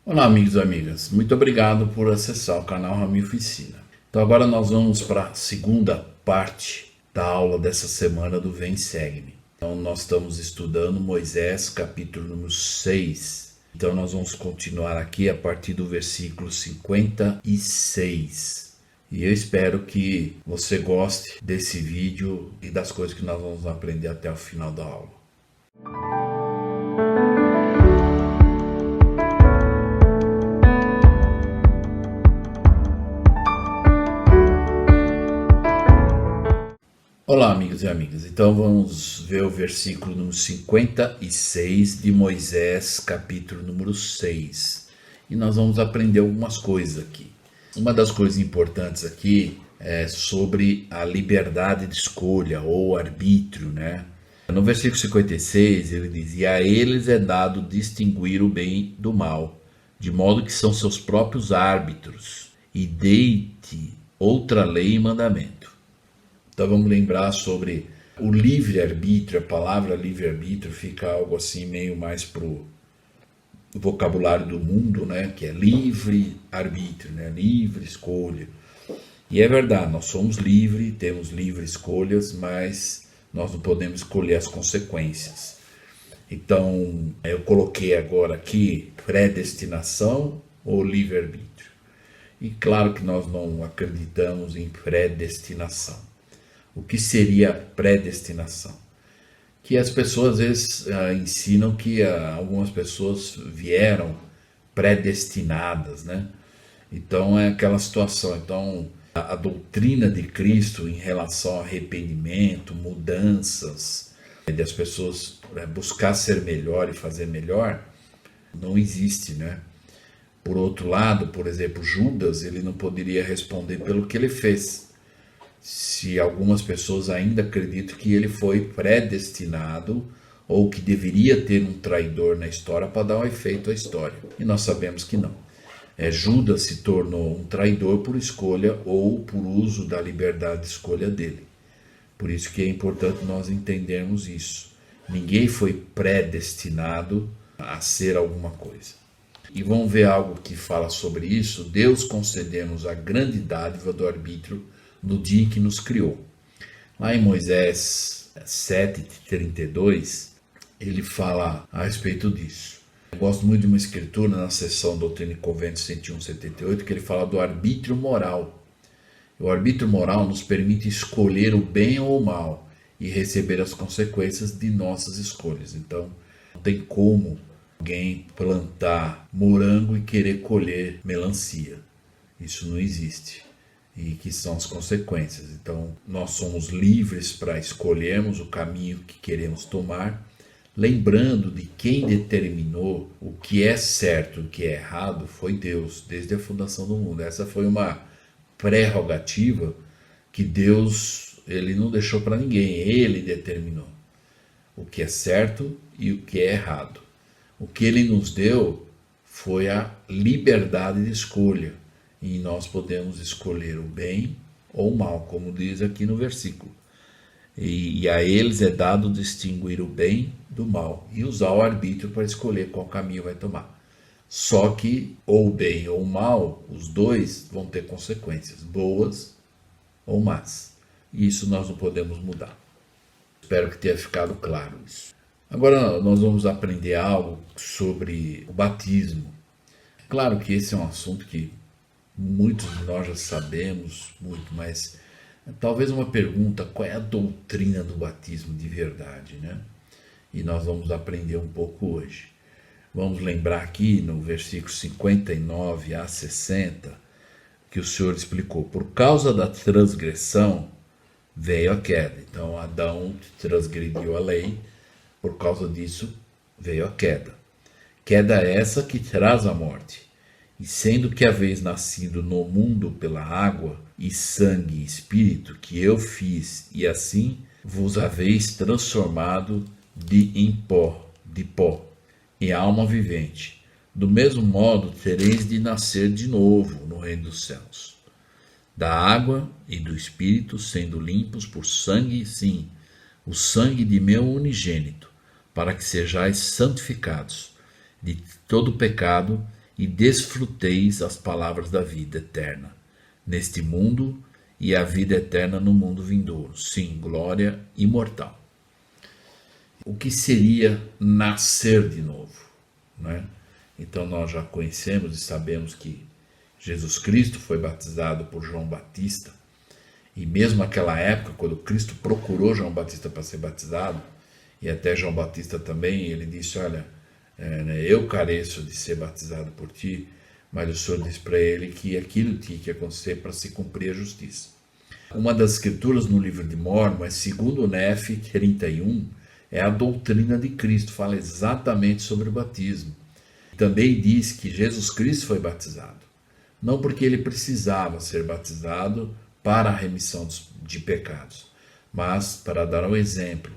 Olá, amigos e amigas. Muito obrigado por acessar o canal Rami Oficina. Então agora nós vamos para a segunda parte da aula dessa semana do Vem Segue-me. Então nós estamos estudando Moisés, capítulo número 6. Então nós vamos continuar aqui a partir do versículo 56. E eu espero que você goste desse vídeo e das coisas que nós vamos aprender até o final da aula. Olá, amigos e amigas. Então vamos ver o versículo número 56 de Moisés, capítulo número 6. E nós vamos aprender algumas coisas aqui. Uma das coisas importantes aqui é sobre a liberdade de escolha ou arbítrio, né? No versículo 56 ele diz: "E a eles é dado distinguir o bem do mal, de modo que são seus próprios árbitros, e dei-te outra lei e mandamento." Então vamos lembrar sobre o livre-arbítrio. A palavra livre-arbítrio fica algo assim meio mais pro vocabulário do mundo, né? Que é livre-arbítrio, né? Livre escolha. E é verdade, nós somos livres, temos livre escolhas, mas nós não podemos escolher as consequências. Então eu coloquei agora aqui predestinação ou livre-arbítrio. E claro que nós não acreditamos em predestinação. O que seria predestinação? Que as pessoas às vezes ensinam que algumas pessoas vieram predestinadas, né? Então é aquela situação. Então a doutrina de Cristo em relação ao arrependimento, mudanças, de as pessoas buscar ser melhor e fazer melhor, não existe, né? Por outro lado, por exemplo, Judas, ele não poderia responder pelo que ele fez. Se algumas pessoas ainda acreditam que ele foi predestinado ou que deveria ter um traidor na história para dar um efeito à história. E nós sabemos que não. Judas se tornou um traidor por escolha ou por uso da liberdade de escolha dele. Por isso que é importante nós entendermos isso. Ninguém foi predestinado a ser alguma coisa. E vamos ver algo que fala sobre isso. Deus concedeu-nos a grande dádiva do arbítrio no dia em que nos criou. Lá em Moisés 7:32, ele fala a respeito disso. Eu gosto muito de uma escritura na seção Doutrina e Convênio 101/78, que ele fala do arbítrio moral. O arbítrio moral nos permite escolher o bem ou o mal e receber as consequências de nossas escolhas. Então, não tem como alguém plantar morango e querer colher melancia. Isso não existe. E que são as consequências. Então, nós somos livres para escolhermos o caminho que queremos tomar, lembrando de quem determinou o que é certo e o que é errado foi Deus, desde a fundação do mundo. Essa foi uma prerrogativa que Deus ele não deixou para ninguém, ele determinou o que é certo e o que é errado. O que ele nos deu foi a liberdade de escolha. E nós podemos escolher o bem ou o mal, como diz aqui no versículo. E a eles é dado distinguir o bem do mal e usar o arbítrio para escolher qual caminho vai tomar. Só que ou o bem ou o mal, os dois vão ter consequências, boas ou más. E isso nós não podemos mudar. Espero que tenha ficado claro isso. Agora nós vamos aprender algo sobre o batismo. Claro que esse é um assunto que muitos de nós já sabemos muito, mas talvez uma pergunta: qual é a doutrina do batismo de verdade, né? E nós vamos aprender um pouco hoje. Vamos lembrar aqui no versículo 59 a 60 que o Senhor explicou: por causa da transgressão veio a queda. Então Adão transgrediu a lei, por causa disso veio a queda. Queda essa que traz a morte. E sendo que haveis nascido no mundo pela água e sangue e espírito que eu fiz, e assim vos haveis transformado de pó, em alma vivente, do mesmo modo tereis de nascer de novo no reino dos céus. Da água e do espírito, sendo limpos por sangue, sim, o sangue de meu unigênito, para que sejais santificados de todo pecado e desfruteis as palavras da vida eterna neste mundo e a vida eterna no mundo vindouro. Sim, glória imortal. O que seria nascer de novo, né? Então nós já conhecemos e sabemos que Jesus Cristo foi batizado por João Batista, e mesmo naquela época, quando Cristo procurou João Batista para ser batizado, e até João Batista também, ele disse, olha, eu careço de ser batizado por ti, mas o Senhor disse para ele que aquilo tinha que acontecer para se cumprir a justiça. Uma das escrituras no livro de Mórmon, segundo o Nef 31, é a doutrina de Cristo, fala exatamente sobre o batismo. Também diz que Jesus Cristo foi batizado, não porque ele precisava ser batizado para a remissão de pecados, mas para dar um exemplo,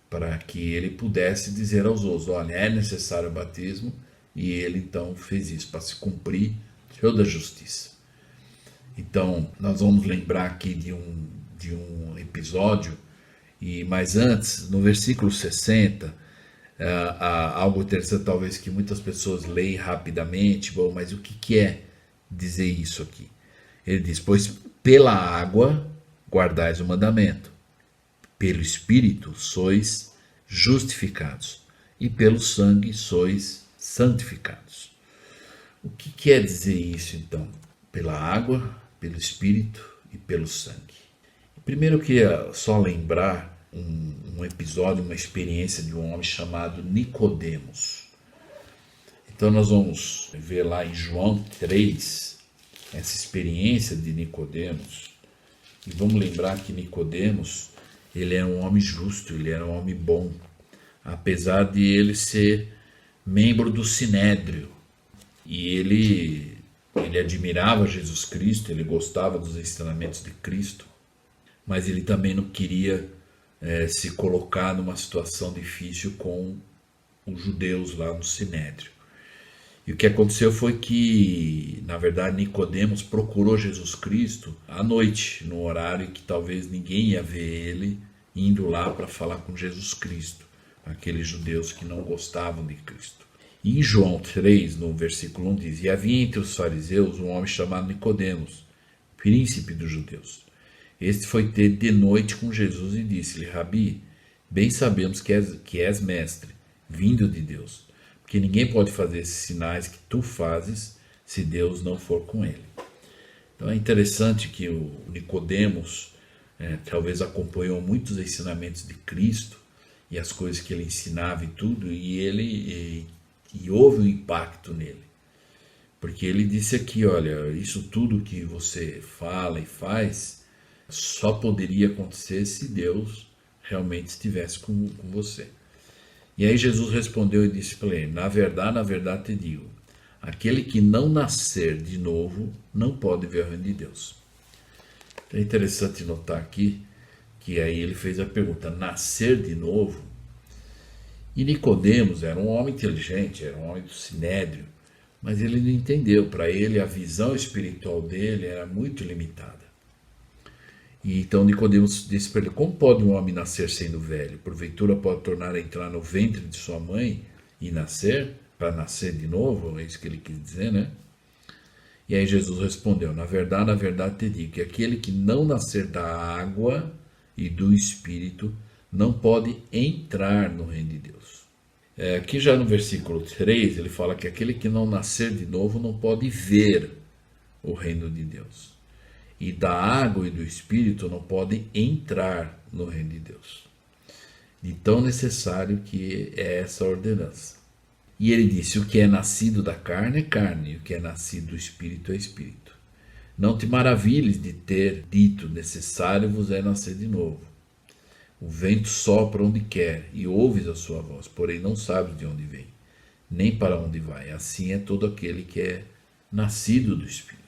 para que ele pudesse dizer aos outros, olha, é necessário o batismo, e ele então fez isso, para se cumprir toda a justiça. Então, nós vamos lembrar aqui de um episódio, mas antes, no versículo 60, algo interessante talvez que muitas pessoas leem rapidamente, bom, mas o que quer dizer isso aqui? Ele diz, pois pela água guardais o mandamento, pelo Espírito sois justificados, e pelo sangue sois santificados. O que quer dizer isso então? Pela água, pelo Espírito e pelo sangue. Primeiro eu queria só lembrar um episódio, uma experiência de um homem chamado Nicodemos. Então nós vamos ver lá em João 3, essa experiência de Nicodemos, e vamos lembrar que Nicodemos, ele era um homem justo, ele era um homem bom, apesar de ele ser membro do Sinédrio, e ele admirava Jesus Cristo, ele gostava dos ensinamentos de Cristo, mas ele também não queria se colocar numa situação difícil com os judeus lá no Sinédrio. E o que aconteceu foi que, na verdade, Nicodemos procurou Jesus Cristo à noite, no horário que talvez ninguém ia ver ele indo lá para falar com Jesus Cristo, aqueles judeus que não gostavam de Cristo. E em João 3, no versículo 1, diz, e havia entre os fariseus um homem chamado Nicodemos, príncipe dos judeus. Este foi ter de noite com Jesus e disse-lhe, Rabi, bem sabemos que és mestre, vindo de Deus, porque ninguém pode fazer esses sinais que tu fazes se Deus não for com ele. Então é interessante que o Nicodemos talvez acompanhou muitos ensinamentos de Cristo e as coisas que ele ensinava e tudo, e houve um impacto nele. Porque ele disse aqui, olha, isso tudo que você fala e faz só poderia acontecer se Deus realmente estivesse com você. E aí Jesus respondeu e disse para ele, na verdade te digo, aquele que não nascer de novo não pode ver o reino de Deus. Então é interessante notar aqui que aí ele fez a pergunta, nascer de novo? E Nicodemos era um homem inteligente, era um homem do Sinédrio, mas ele não entendeu. Para ele, a visão espiritual dele era muito limitada. E então Nicodemos disse para ele, como pode um homem nascer sendo velho? Porventura pode tornar a entrar no ventre de sua mãe e nascer, para nascer de novo? É isso que ele quis dizer, né? E aí Jesus respondeu, na verdade te digo, que aquele que não nascer da água e do Espírito não pode entrar no reino de Deus. Aqui já no versículo 3, ele fala que aquele que não nascer de novo não pode ver o reino de Deus. E da água e do Espírito não pode entrar no reino de Deus. De tão necessário que é essa ordenança. E ele disse, o que é nascido da carne é carne, e o que é nascido do Espírito é Espírito. Não te maravilhes de ter dito, necessário vos é nascer de novo. O vento sopra onde quer, e ouves a sua voz, porém não sabes de onde vem, nem para onde vai. Assim é todo aquele que é nascido do Espírito.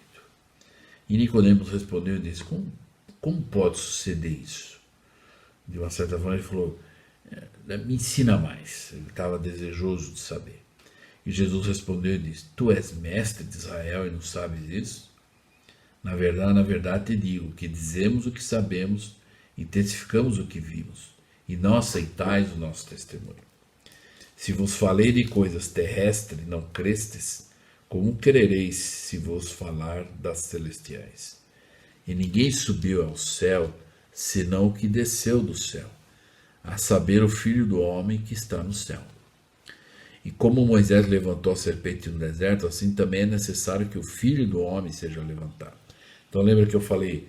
E Nicodemos respondeu e disse, como pode suceder isso? De uma certa forma ele falou, me ensina mais. Ele estava desejoso de saber. E Jesus respondeu e disse, tu és mestre de Israel e não sabes isso? Na verdade te digo, que dizemos o que sabemos e testificamos o que vimos, e não aceitais o nosso testemunho. Se vos falei de coisas terrestres e não crestes, Como querereis se vos falar das celestiais? E ninguém subiu ao céu, senão o que desceu do céu, a saber, o Filho do Homem que está no céu. E como Moisés levantou a serpente no deserto, assim também é necessário que o Filho do Homem seja levantado. Então lembra que eu falei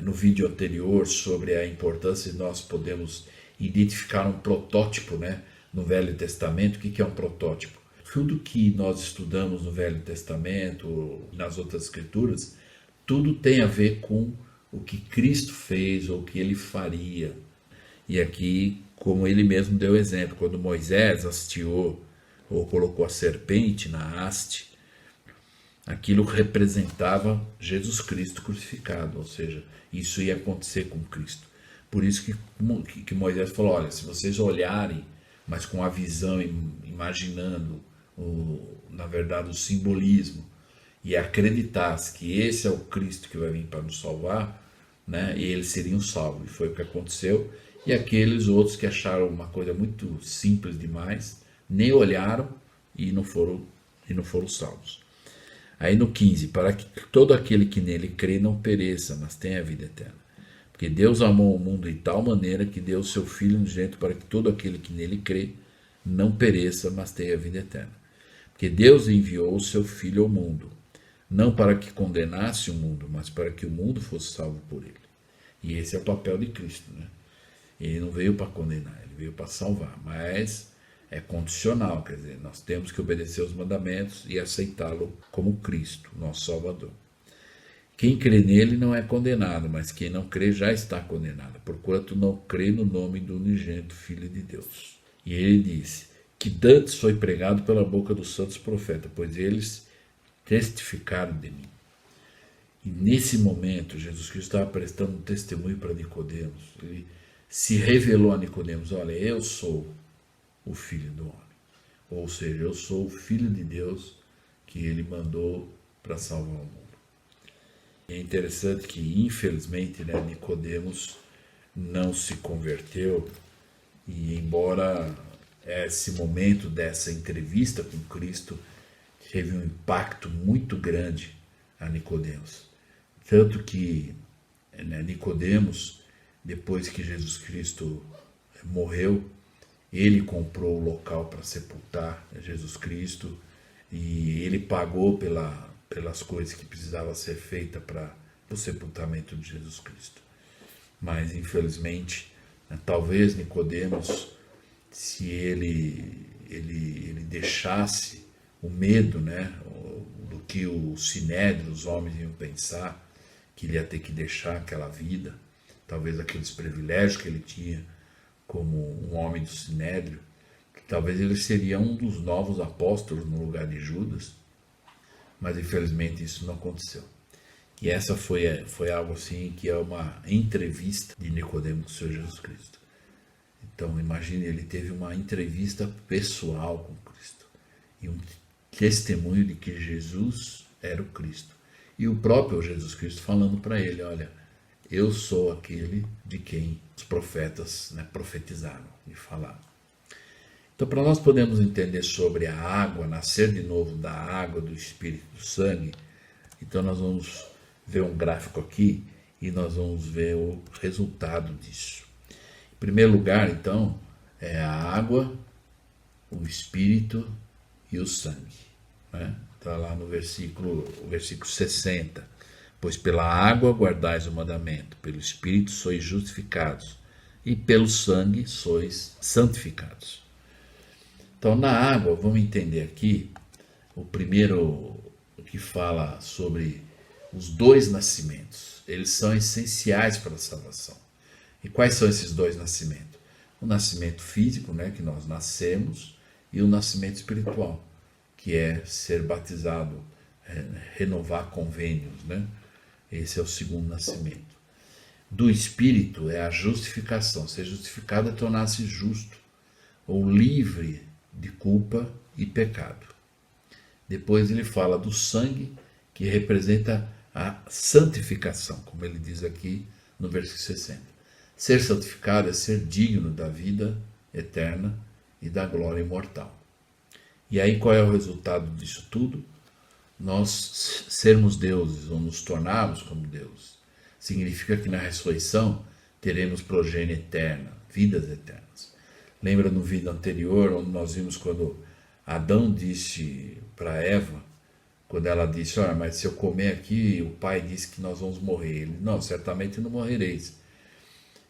no vídeo anterior sobre a importância de nós podemos identificar um protótipo, né, no Velho Testamento. O que é um protótipo? Tudo que nós estudamos no Velho Testamento, nas outras escrituras, tudo tem a ver com o que Cristo fez ou o que ele faria. E aqui, como ele mesmo deu exemplo, quando Moisés hasteou ou colocou a serpente na haste, aquilo representava Jesus Cristo crucificado, ou seja, isso ia acontecer com Cristo. Por isso que Moisés falou, olha, se vocês olharem, mas com a visão, imaginando, na verdade, o simbolismo, e acreditasse que esse é o Cristo que vai vir para nos salvar, né, e eles seriam salvos. E foi o que aconteceu. E aqueles outros que acharam uma coisa muito simples demais, nem olharam e não foram salvos. Aí no 15, para que todo aquele que nele crê não pereça, mas tenha a vida eterna. Porque Deus amou o mundo de tal maneira que deu o seu Filho unigênito para que todo aquele que nele crê não pereça, mas tenha a vida eterna. Porque Deus enviou o seu Filho ao mundo, não para que condenasse o mundo, mas para que o mundo fosse salvo por ele. E esse é o papel de Cristo, né? Ele não veio para condenar, ele veio para salvar, mas é condicional, quer dizer, nós temos que obedecer os mandamentos e aceitá-lo como Cristo, nosso Salvador. Quem crê nele não é condenado, mas quem não crê já está condenado, porquanto não crê no nome do unigênito Filho de Deus. E ele disse que dantes foi pregado pela boca dos santos profetas, pois eles testificaram de mim. E nesse momento, Jesus Cristo estava prestando um testemunho para Nicodemos. Ele se revelou a Nicodemos, olha, eu sou o Filho do Homem. Ou seja, eu sou o Filho de Deus que ele mandou para salvar o mundo. É interessante que, infelizmente, né, Nicodemos não se converteu, e embora esse momento dessa entrevista com Cristo teve um impacto muito grande a Nicodemos. Tanto que, né, Nicodemos, depois que Jesus Cristo morreu, ele comprou o local para sepultar Jesus Cristo e ele pagou pelas coisas que precisavam ser feitas para o sepultamento de Jesus Cristo. Mas, infelizmente, né, talvez Nicodemos, se ele deixasse o medo, né, do que o sinédrio, os homens iam pensar, que ele ia ter que deixar aquela vida, talvez aqueles privilégios que ele tinha como um homem do sinédrio, que talvez ele seria um dos novos apóstolos no lugar de Judas, mas infelizmente isso não aconteceu. E essa foi algo assim que é uma entrevista de Nicodemo com o Senhor Jesus Cristo. Então imagine, ele teve uma entrevista pessoal com Cristo e um testemunho de que Jesus era o Cristo. E o próprio Jesus Cristo falando para ele, olha, eu sou aquele de quem os profetas, né, profetizaram e falaram. Então, para nós podermos entender sobre a água, nascer de novo da água, do Espírito e do sangue, então nós vamos ver um gráfico aqui e nós vamos ver o resultado disso. Em primeiro lugar, então, é a água, o Espírito e o sangue. Está lá no versículo 60. Pois pela água guardais o mandamento, pelo Espírito sois justificados, e pelo sangue sois santificados. Então, na água, vamos entender aqui o primeiro que fala sobre os dois nascimentos. Eles são essenciais para a salvação. E quais são esses dois nascimentos? O nascimento físico, né, que nós nascemos, e o nascimento espiritual, que é ser batizado, renovar convênios, né? Esse é o segundo nascimento. Do Espírito é a justificação. Ser justificado é tornar-se justo ou livre de culpa e pecado. Depois ele fala do sangue, que representa a santificação, como ele diz aqui no versículo 60. Ser santificado é ser digno da vida eterna e da glória imortal. E aí qual é o resultado disso tudo? nós sermos deuses ou nos tornarmos como Deus, significa que na ressurreição teremos progênie eterna, vidas eternas. Lembra no vídeo anterior, onde nós vimos quando Adão disse para Eva, quando ela disse, olha, mas se eu comer aqui, o pai disse que nós vamos morrer. Ele, não, certamente não morrereis.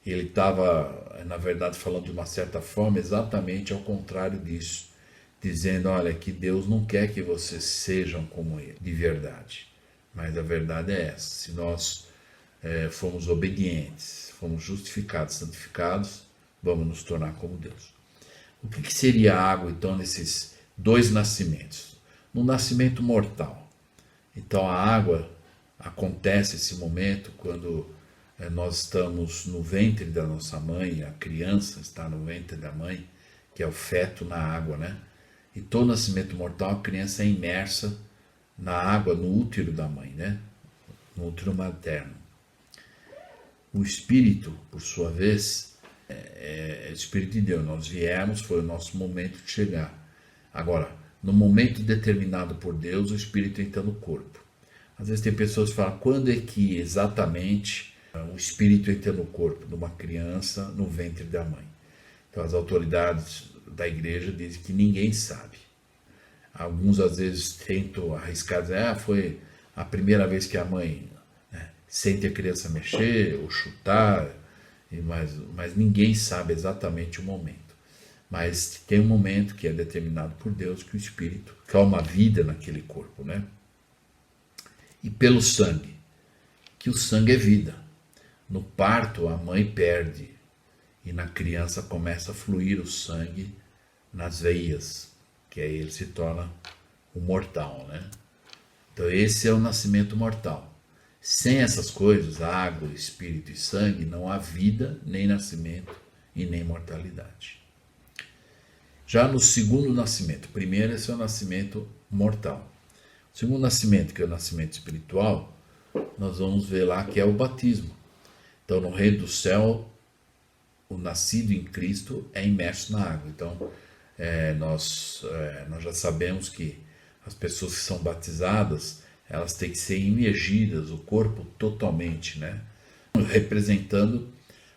Ele estava, na verdade, falando de uma certa forma, exatamente ao contrário disso, dizendo, olha, que Deus não quer que vocês sejam como Ele, de verdade. Mas a verdade é essa, se nós fomos obedientes, fomos justificados, santificados, vamos nos tornar como Deus. O que seria a água, então, nesses dois nascimentos? No nascimento mortal. Então, a água acontece esse momento quando nós estamos no ventre da nossa mãe, a criança está no ventre da mãe, que é o feto na água, né? E todo nascimento mortal, a criança é imersa na água, no útero da mãe, né? No útero materno. O espírito, por sua vez, é o espírito de Deus. Nós viemos, foi o nosso momento de chegar. Agora, no momento determinado por Deus, o espírito entra no corpo. Às vezes tem pessoas que falam, quando é que exatamente o espírito entra no corpo de uma criança no ventre da mãe? Então as autoridades da igreja dizem que ninguém sabe. Alguns às vezes tentam arriscar, dizer, foi a primeira vez que a mãe sente a criança mexer ou chutar, mas ninguém sabe exatamente o momento. Mas tem um momento que é determinado por Deus que o espírito calma a vida naquele corpo, né? E pelo sangue, que o sangue é vida. No parto a mãe perde e na criança começa a fluir o sangue nas veias, que aí ele se torna um mortal, né? Então esse é o nascimento mortal. Sem essas coisas, água, espírito e sangue, não há vida, nem nascimento e nem mortalidade. Já no segundo nascimento, primeiro esse é o nascimento mortal. O segundo nascimento, que é o nascimento espiritual, nós vamos ver lá que é o batismo. Então no reino do céu, o nascido em Cristo é imerso na água. Então nós já sabemos que as pessoas que são batizadas, elas têm que ser imergidas, o corpo totalmente, né? Representando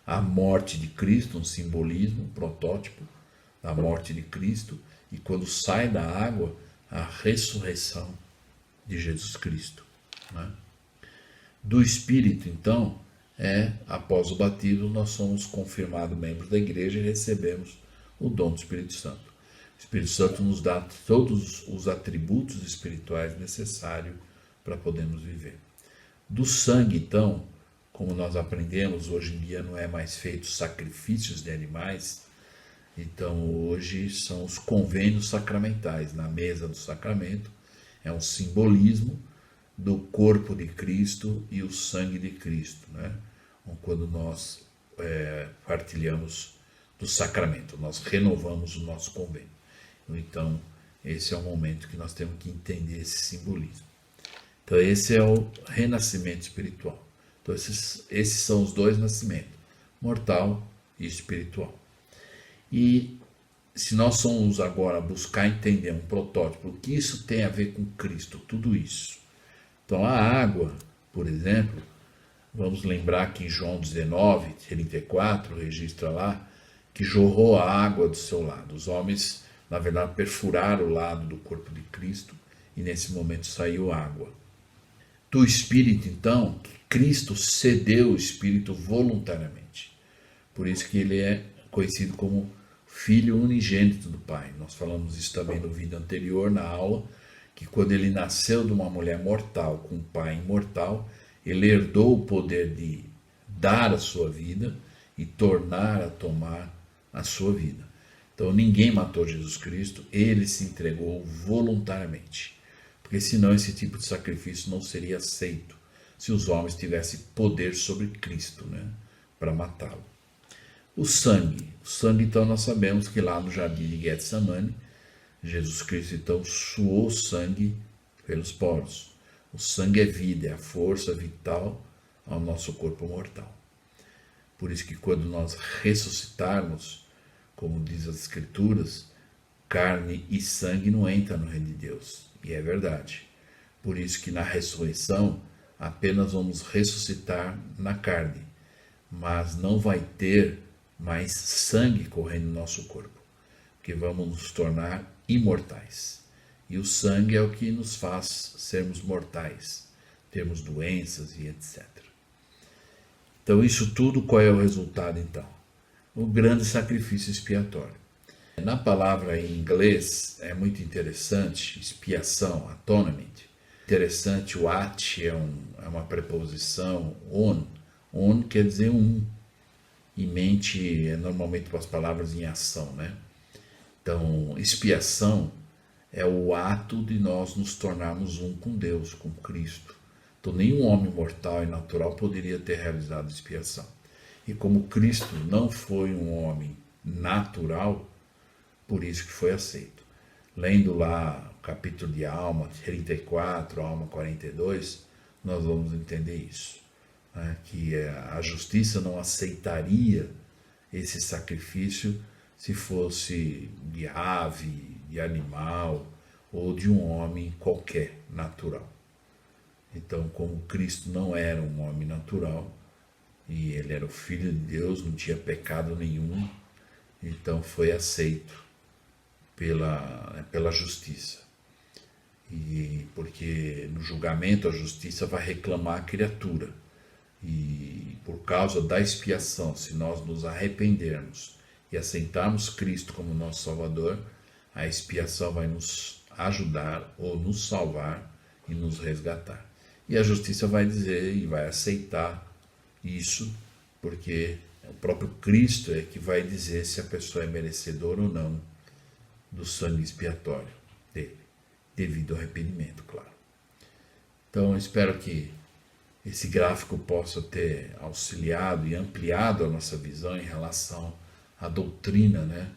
a morte de Cristo, um simbolismo, um protótipo da morte de Cristo, e quando sai da água, a ressurreição de Jesus Cristo, né? Do Espírito, então, após o batismo, nós somos confirmados membros da igreja e recebemos o dom do Espírito Santo. O Espírito Santo nos dá todos os atributos espirituais necessários para podermos viver. Do sangue, então, como nós aprendemos, hoje em dia não é mais feito sacrifícios de animais, então hoje são os convênios sacramentais. Na mesa do sacramento é um simbolismo do corpo de Cristo e o sangue de Cristo, né? Quando nós partilhamos do sacramento, nós renovamos o nosso convênio. Então esse é o momento que nós temos que entender esse simbolismo. Então esse é o renascimento espiritual. Então esses são os dois nascimentos, mortal e espiritual. E se nós somos agora buscar entender um protótipo, o que isso tem a ver com Cristo, tudo isso. Então a água, por exemplo, vamos lembrar que em João 19, 34, registra lá, que jorrou a água do seu lado. Os homens, na verdade, perfuraram o lado do corpo de Cristo e nesse momento saiu água. Do Espírito, então, Cristo cedeu o Espírito voluntariamente. Por isso que ele é conhecido como Filho unigênito do Pai. Nós falamos isso também no vídeo anterior, na aula, que quando ele nasceu de uma mulher mortal com um pai imortal, ele herdou o poder de dar a sua vida e tornar a tomar a sua vida. Então ninguém matou Jesus Cristo, ele se entregou voluntariamente. Porque senão esse tipo de sacrifício não seria aceito se os homens tivessem poder sobre Cristo, né, para matá-lo. O sangue, então nós sabemos que lá no jardim de Getsemane, Jesus Cristo então suou sangue pelos poros. O sangue é vida, é a força vital ao nosso corpo mortal. Por isso que quando nós ressuscitarmos, como diz as Escrituras, carne e sangue não entram no reino de Deus. E é verdade. Por isso que na ressurreição apenas vamos ressuscitar na carne, mas não vai ter mais sangue correndo no nosso corpo, porque vamos nos tornar imortais. E o sangue é o que nos faz sermos mortais, termos doenças e etc. Então isso tudo, qual é o resultado então? O grande sacrifício expiatório. Na palavra em inglês é muito interessante, expiação, atonement. Interessante, o at é uma preposição, on quer dizer um, e mente é normalmente com as palavras em ação, né? Então, expiação é o ato de nós nos tornarmos um com Deus, com Cristo. Então, nenhum homem mortal e natural poderia ter realizado expiação. E como Cristo não foi um homem natural, por isso que foi aceito. Lendo lá o capítulo de Alma 34, Alma 42, nós vamos entender isso. Né? Que a justiça não aceitaria esse sacrifício se fosse de ave, de animal ou de um homem qualquer, natural. Então, como Cristo não era um homem natural, e ele era o Filho de Deus, não tinha pecado nenhum, então foi aceito pela justiça. E porque no julgamento a justiça vai reclamar a criatura. E por causa da expiação, se nós nos arrependermos e aceitarmos Cristo como nosso Salvador, a expiação vai nos ajudar ou nos salvar e nos resgatar. E a justiça vai dizer e vai aceitar isso, porque o próprio Cristo é que vai dizer se a pessoa é merecedora ou não do sangue expiatório dele, devido ao arrependimento, claro. Então, eu espero que esse gráfico possa ter auxiliado e ampliado a nossa visão em relação à doutrina, né,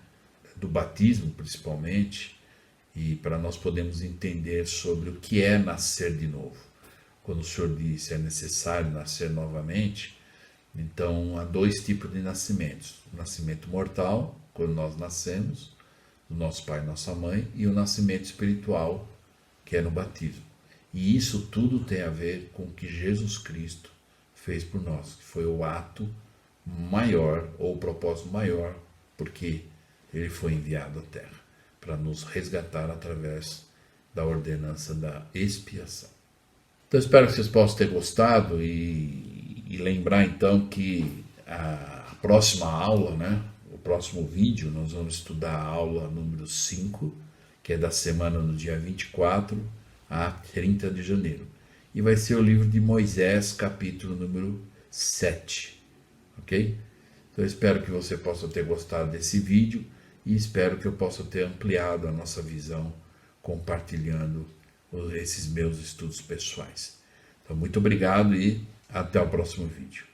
do batismo, principalmente, e para nós podermos entender sobre o que é nascer de novo. Quando o Senhor disse é necessário nascer novamente, então há dois tipos de nascimentos: o nascimento mortal, quando nós nascemos, do nosso pai e nossa mãe, e o nascimento espiritual, que é no batismo. E isso tudo tem a ver com o que Jesus Cristo fez por nós, que foi o ato maior, ou o propósito maior, porque ele foi enviado à terra, para nos resgatar através da ordenança da expiação. Então espero que vocês possam ter gostado e lembrar então que a próxima aula, né, o próximo vídeo, nós vamos estudar a aula número 5, que é da semana do dia 24 a 30 de janeiro. E vai ser o livro de Moisés, capítulo número 7. Ok? Então eu espero que você possa ter gostado desse vídeo e espero que eu possa ter ampliado a nossa visão compartilhando esses meus estudos pessoais. Então muito obrigado e até o próximo vídeo.